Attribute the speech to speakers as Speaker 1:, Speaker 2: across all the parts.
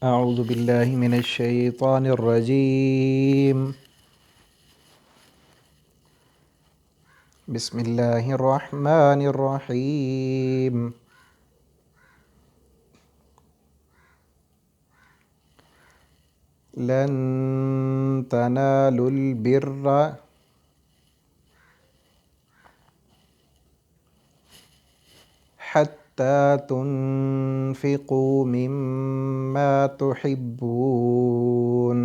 Speaker 1: أعوذ بالله من الشيطان الرجيم. بسم الله الرحمن الرحيم. لن تنالوا البر حتى تنفقوا مما تحبون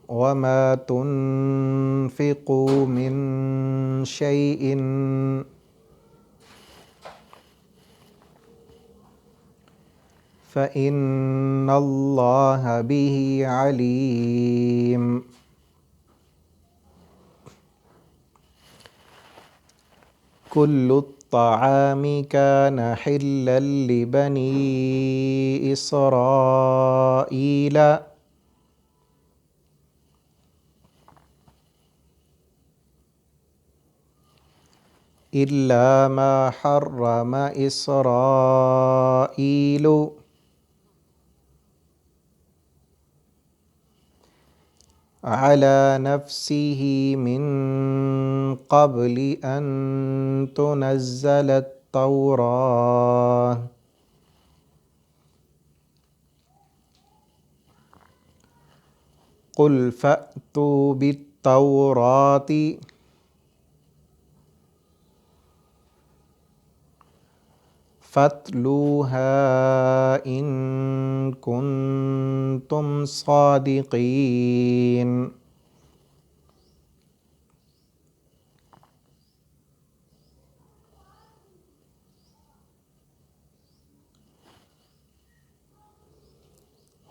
Speaker 1: وما تنفقوا من شيء فإن الله به عليم. كل الطعام كان حلا لبني إسرائيل إلا ما حرم إسرائيل على نفسه من قبل أن تنزل التوراة قل فأتوا بالتوراة فاتلوها إن كنتم صادقين.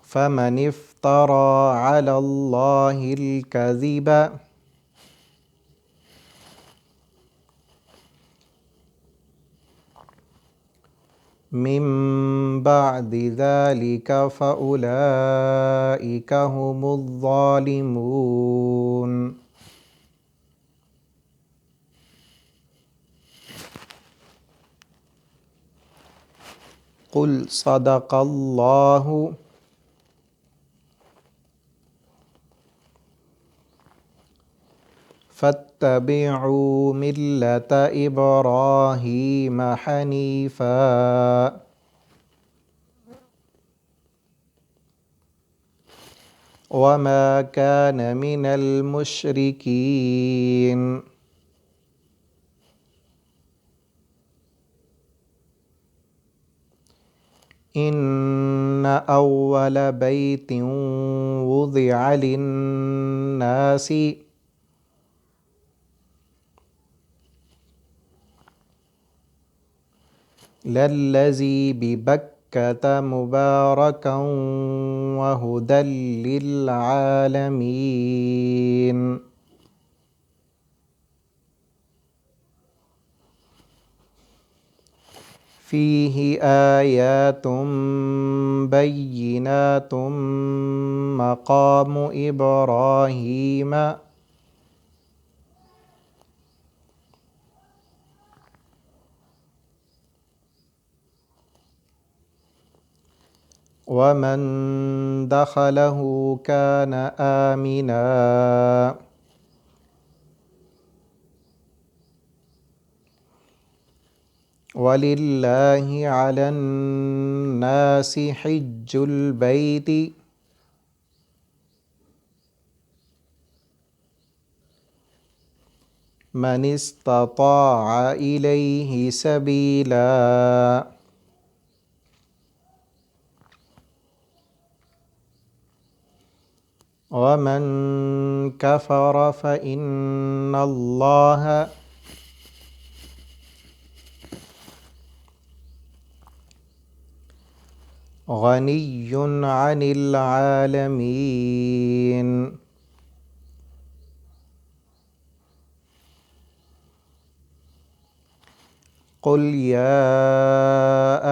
Speaker 1: فمن افترى على الله الكذب من بعد ذلك فأولئك هم الظالمون. قل صدق الله فاتبعوا ملة إبراهيم حنيفا وما كان من المشركين. إن أول بيت وضع للناس للذي ببكة مباركا وهدى للعالمين. فيه آيات بينات مقام إبراهيم ومن دخله كان آمنا. ولله على الناس حج البيت من استطاع إليه سبيلا ومن كفر فإن الله غني عن العالمين. قل يا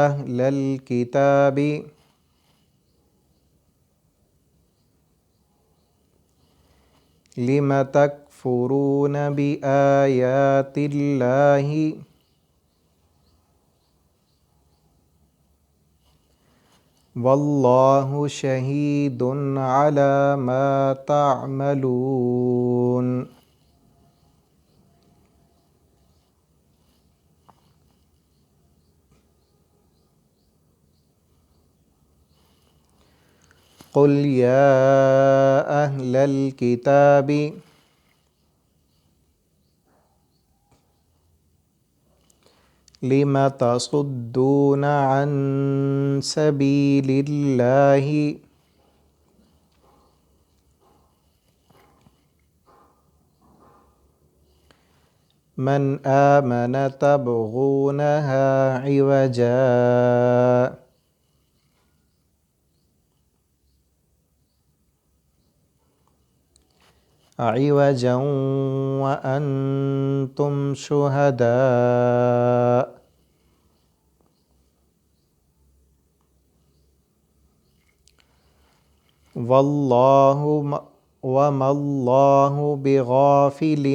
Speaker 1: أهل الكتاب لم تكفرون بآيات الله والله شهيد على ما تعملون. قل يا أهل الكتاب لم تصدون عن سبيل الله من آمن تبغونها عوجا وأنتم شهداء. وما الله بغافل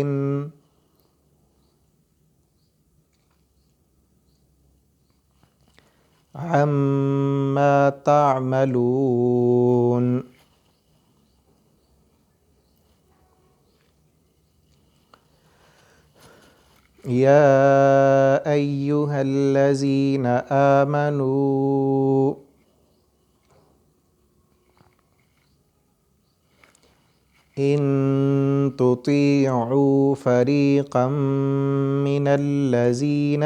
Speaker 1: عما تعملون. يا أيها الذين آمنوا إن تطيعوا فريقا من الذين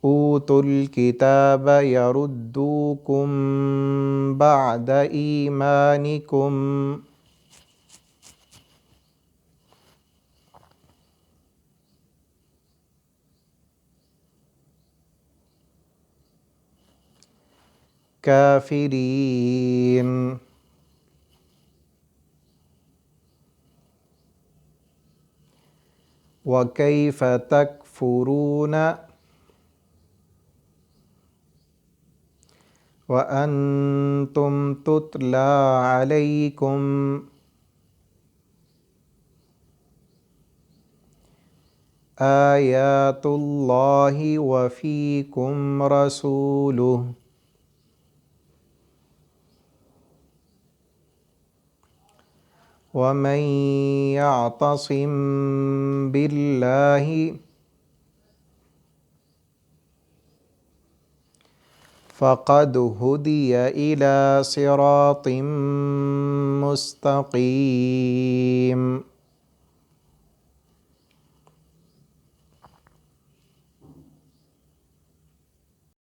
Speaker 1: أوتوا الكتاب يردوكم بعد إيمانكم كافرين. وكيف تكفرون وأنتم تتلى عليكم آيات الله وفيكم رسوله ومن يعتصم بالله فقد هدي إلى صراط مستقيم.